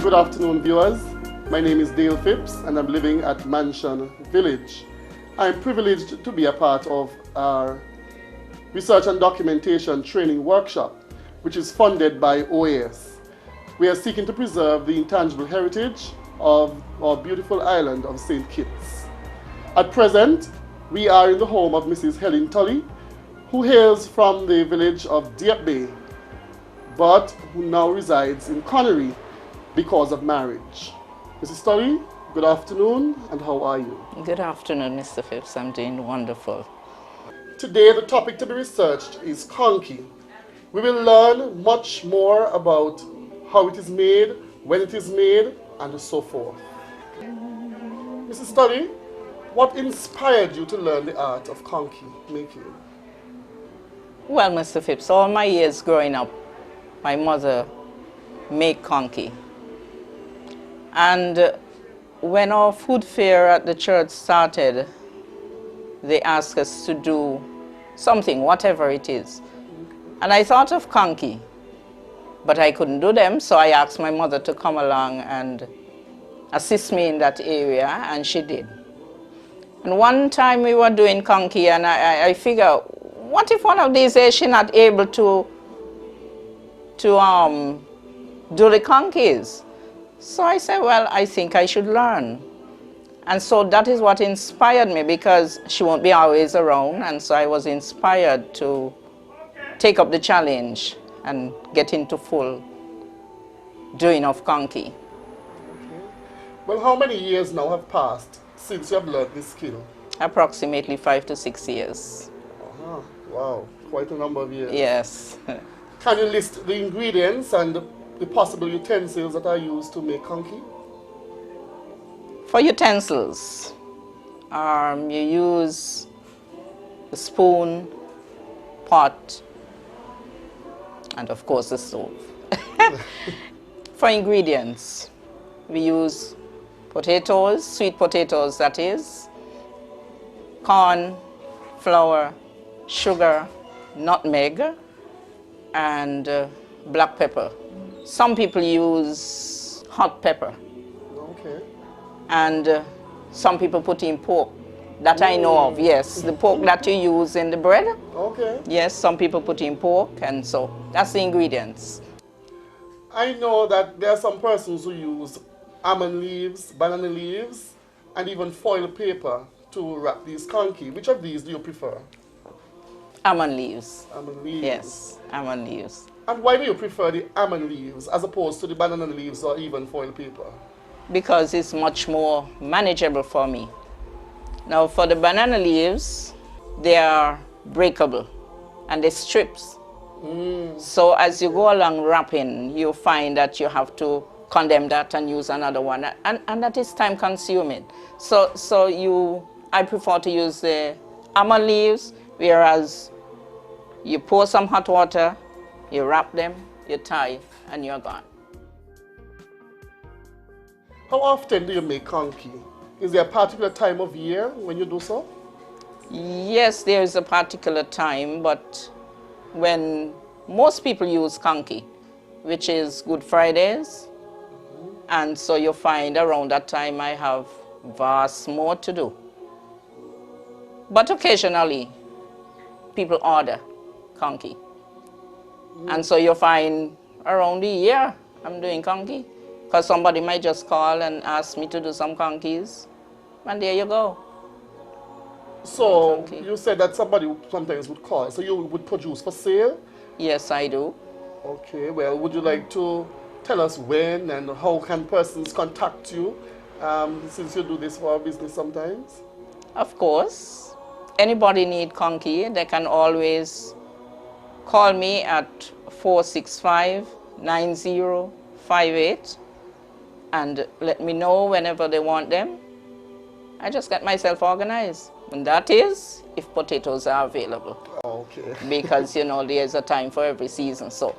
Good afternoon, viewers. My name is Dale Phipps and I'm living at Mansion Village. I'm privileged to be a part of our Research and Documentation Training Workshop, which is funded by OAS. We are seeking to preserve the intangible heritage of our beautiful island of St. Kitts. At present, we are in the home of Mrs. Helen Tully, who hails from the village of Dieppe Bay, but who now resides in Connery because of marriage. Mrs. Tully, good afternoon, and how are you? Good afternoon, Mr. Phipps. I'm doing wonderful. Today, the topic to be researched is Conkie. We will learn much more about how it is made, when it is made, and so forth. Mrs. Tully, what inspired you to learn the art of Conkie making? Well, Mr. Phipps, all my years growing up, my mother made Conkie. And when our food fair at the church started, they asked us to do something, whatever it is. And I thought of Conkie, but I couldn't do them, so I asked my mother to come along and assist me in that area, and she did. And one time we were doing Conkie, and I figured, what if one of these days she's not able to do the Conkies? So I said, well, I think I should learn. And so that is what inspired me, because she won't be always around, and so I was inspired to take up the challenge and get into full doing of Conkie. Okay. Well, how many years now have passed since you have learned this skill? Approximately 5 to 6 years. Uh-huh. Wow, quite a number of years. Yes. Can you list the ingredients and the possible utensils that are used to make Conkie? For utensils, you use a spoon, pot, and of course the stove. For ingredients, we use potatoes, sweet potatoes that is, corn, flour, sugar, nutmeg, and black pepper. Some people use hot pepper. Okay. And some people put in pork. That I know of, yes. The pork that you use in the bread. Okay. Yes, some people put in pork, and so that's the ingredients. I know that there are some persons who use almond leaves, banana leaves, and even foil paper to wrap these Conkie. Which of these do you prefer? Almond leaves. Almond leaves. Yes, almond leaves. And why do you prefer the almond leaves as opposed to the banana leaves or even foil paper? Because it's much more manageable for me. Now for the banana leaves, they are breakable and they strips. So as you go along wrapping, you find that you have to condemn that and use another one, and that is time consuming. So I prefer to use the almond leaves, whereas you pour some hot water, you wrap them, you tie, and you're gone. How often do you make Conkie? Is there a particular time of year when you do so? Yes, there is a particular time, but when most people use Conkie, which is Good Fridays, and so you find around that time I have vast more to do. But occasionally, people order Conkie. And so you find around the year I'm doing Conkie, because somebody might just call and ask me to do some Conkies, and there you go. So Conkie. you said that somebody sometimes would call, so you would produce for sale? Yes, I do. Okay, well, would you like to tell us when and how can persons contact you, since you do this for our business sometimes? Of course. Anybody need Conkie, they can always call me at 465-9058 and let me know whenever they want them. I just get myself organized. And that is if potatoes are available. Okay. Because, there's a time for every season, so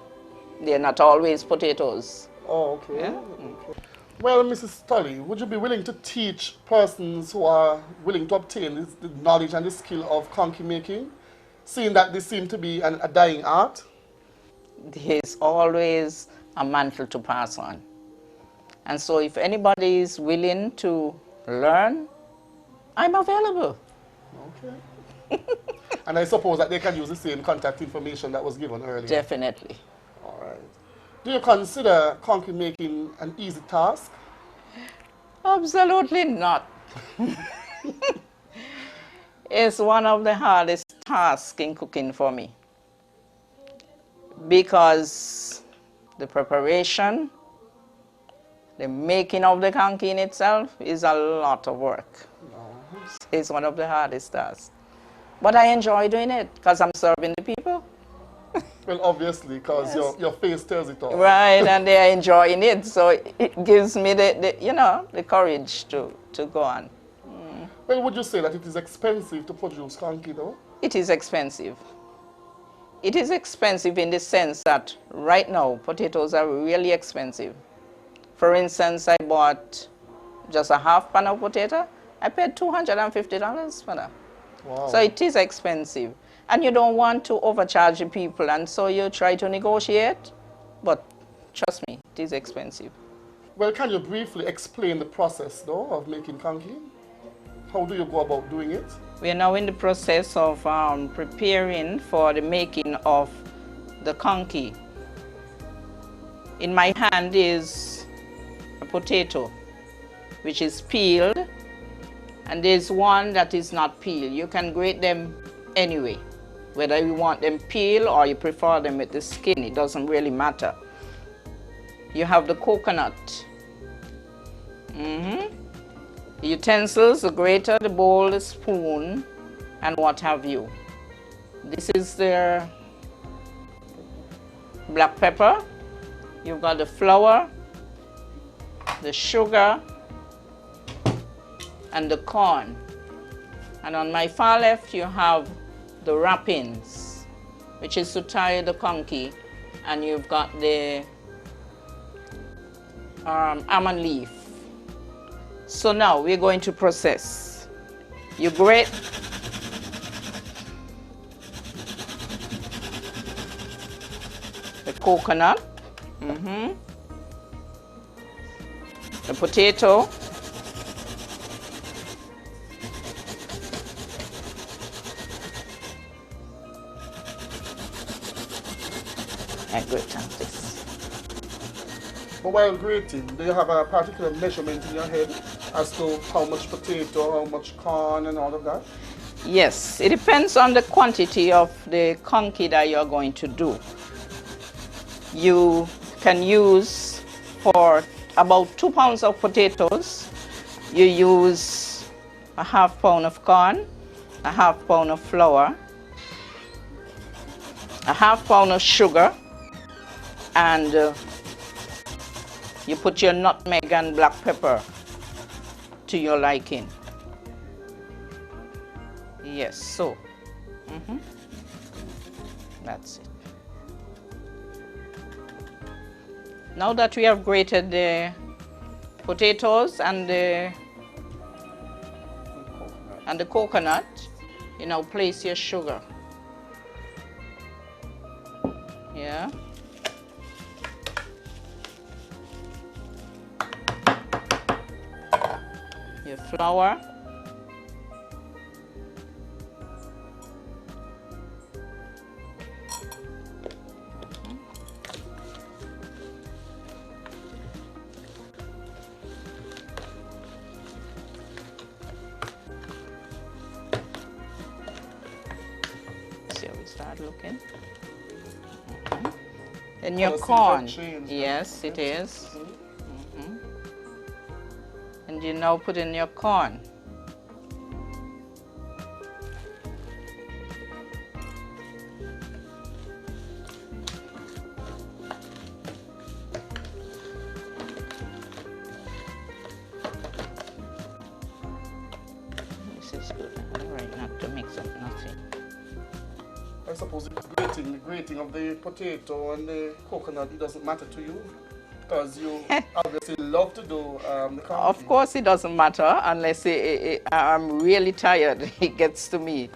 they're not always potatoes. Oh, okay. Yeah? Okay. Well, Mrs. Tully, would you be willing to teach persons who are willing to obtain the knowledge and the skill of Conkie making, seeing that this seems to be a dying art? There's always a mantle to pass on. And so if anybody is willing to learn, I'm available. Okay. And I suppose that they can use the same contact information that was given earlier. Definitely. All right. Do you consider conking making an easy task? Absolutely not. It's one of the hardest tasks in cooking for me, because the preparation, the making of the conkie in itself is a lot of work. No. It's one of the hardest tasks. But I enjoy doing it because I'm serving the people. Well, obviously, because Yes. your face tells it all. Right, and they are enjoying it, so it gives me the courage to go on. Well, would you say that it is expensive to produce conkie, though? It is expensive. It is expensive in the sense that right now potatoes are really expensive. For instance, I bought just a half pan of potato. I paid $250 for that. Wow. So it is expensive. And you don't want to overcharge the people, and so you try to negotiate. But trust me, it is expensive. Well, can you briefly explain the process, though, of making conkie? How do you go about doing it? We are now in the process of preparing for the making of the conkie. In my hand is a potato, which is peeled, and there's one that is not peeled. You can grate them anyway, whether you want them peeled or you prefer them with the skin, it doesn't really matter. You have the coconut. The utensils, the grater, the bowl, the spoon, and what have you. This is the black pepper. You've got the flour, the sugar, and the corn. And on my far left, you have the wrappings, which is to tie the conkie, and you've got the almond leaf. So now we're going to process. You grate the coconut, the potato, and grate like this. But while grating, do you have a particular measurement in your head as to how much potato, how much corn, and all of that? Yes, it depends on the quantity of the conkie that you're going to do. You can use, for about 2 pounds of potatoes, you use a half pound of corn, a half pound of flour, a half pound of sugar, and you put your nutmeg and black pepper to your liking. Yes, so that's it. Now that we have grated the potatoes and the coconut, you now place your sugar. Yeah. Your flour. See how we start looking. And your corn. Yes, it is. And you now put in your corn. This is good. Right, not to mix up nothing. I suppose the grating of the potato and the coconut, it doesn't matter to you, because you obviously love to do the conkie. Of course it doesn't matter unless I'm really tired, it gets to me.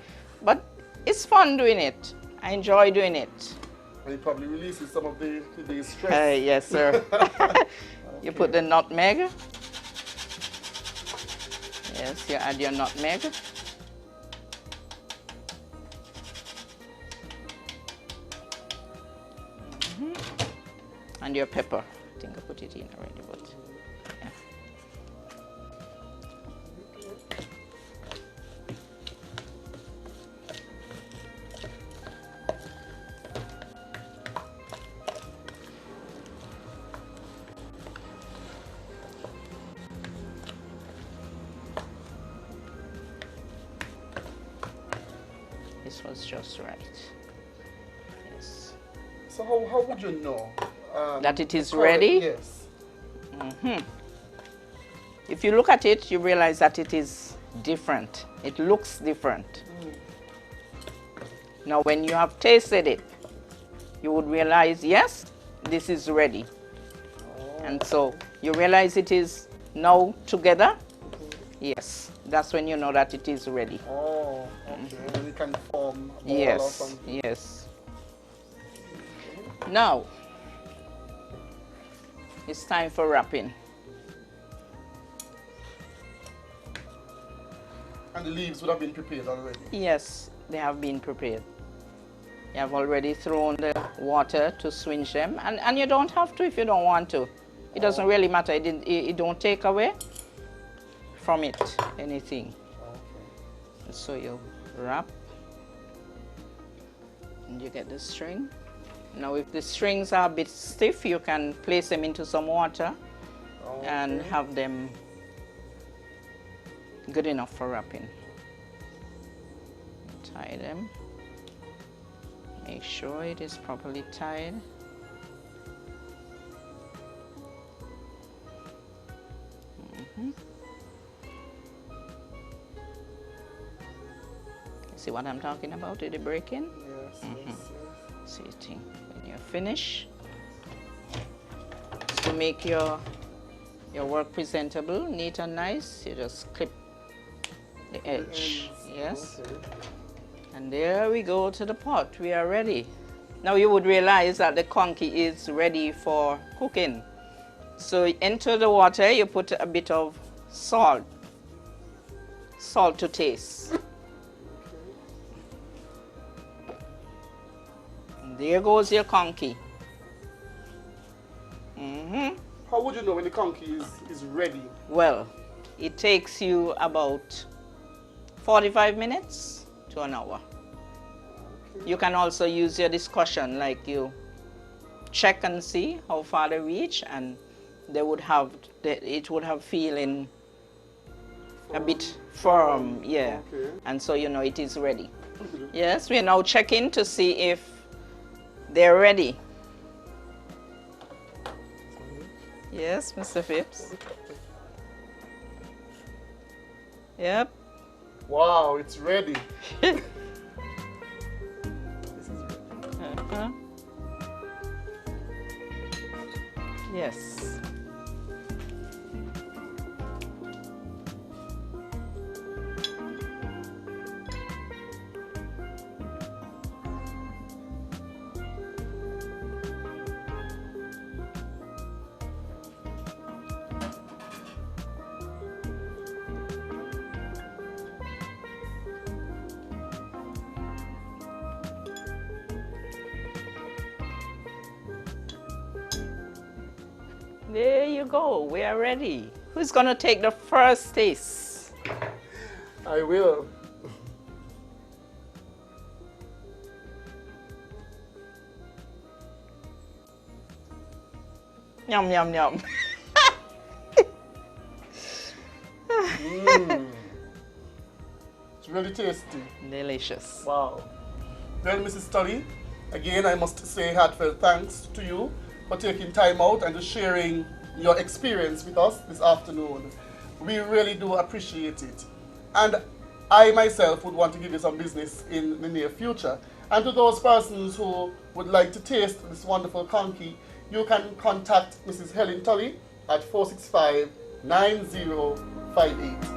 But it's fun doing it. I enjoy doing it. And it probably releases some of the stress. Yes, sir. You put the nutmeg. Yes, you add your nutmeg. And your pepper. I think I put it in already, but yeah. This was just right. Yes. So how would you know? That it is ready? Yes. If you look at it, you realize that it is different. It looks different. Now, when you have tasted it, you would realize, yes, this is ready. And so you realize it is now together. Yes, that's when you know that it is ready. Oh, okay. Then it can form a ball or Yes, something. yes. Now, it's time for wrapping. And the leaves would have been prepared already? Yes, they have been prepared. You have already thrown the water to swinge them, and you don't have to if you don't want to. It doesn't really matter. It don't take away from it anything. Okay. So you wrap, and you get the string. Now, if the strings are a bit stiff, you can place them into some water and have them good enough for wrapping. Tie them. Make sure it is properly tied. See what I'm talking about? Did it break in? Yes, yes, yes. Sitting. When you're finished, to make your work presentable, neat and nice, you just clip the edge. Yes. Okay. And there we go to the pot. We are ready. Now you would realize that the conkie is ready for cooking. So into the water, you put a bit of salt. Salt to taste. There goes your conkie. How would you know when the conkie is ready? Well, it takes you about 45 minutes to an hour. Okay. You can also use your discussion, like you check and see how far they reach, and it would have feeling a bit firm, yeah. Okay. And so you know it is ready. Yes, we are now checking to see if they're ready. Yes, Mr. Phipps. Yep. Wow, it's ready. Yes. There you go. We are ready. Who's going to take the first taste? I will. Yum, yum, yum. It's really tasty. Delicious. Wow. Well, Mrs. Tully, again, I must say heartfelt thanks to you for taking time out and just sharing your experience with us this afternoon. We really do appreciate it. And I myself would want to give you some business in the near future. And to those persons who would like to taste this wonderful conkie, you can contact Mrs. Helen Tully at 465-9058.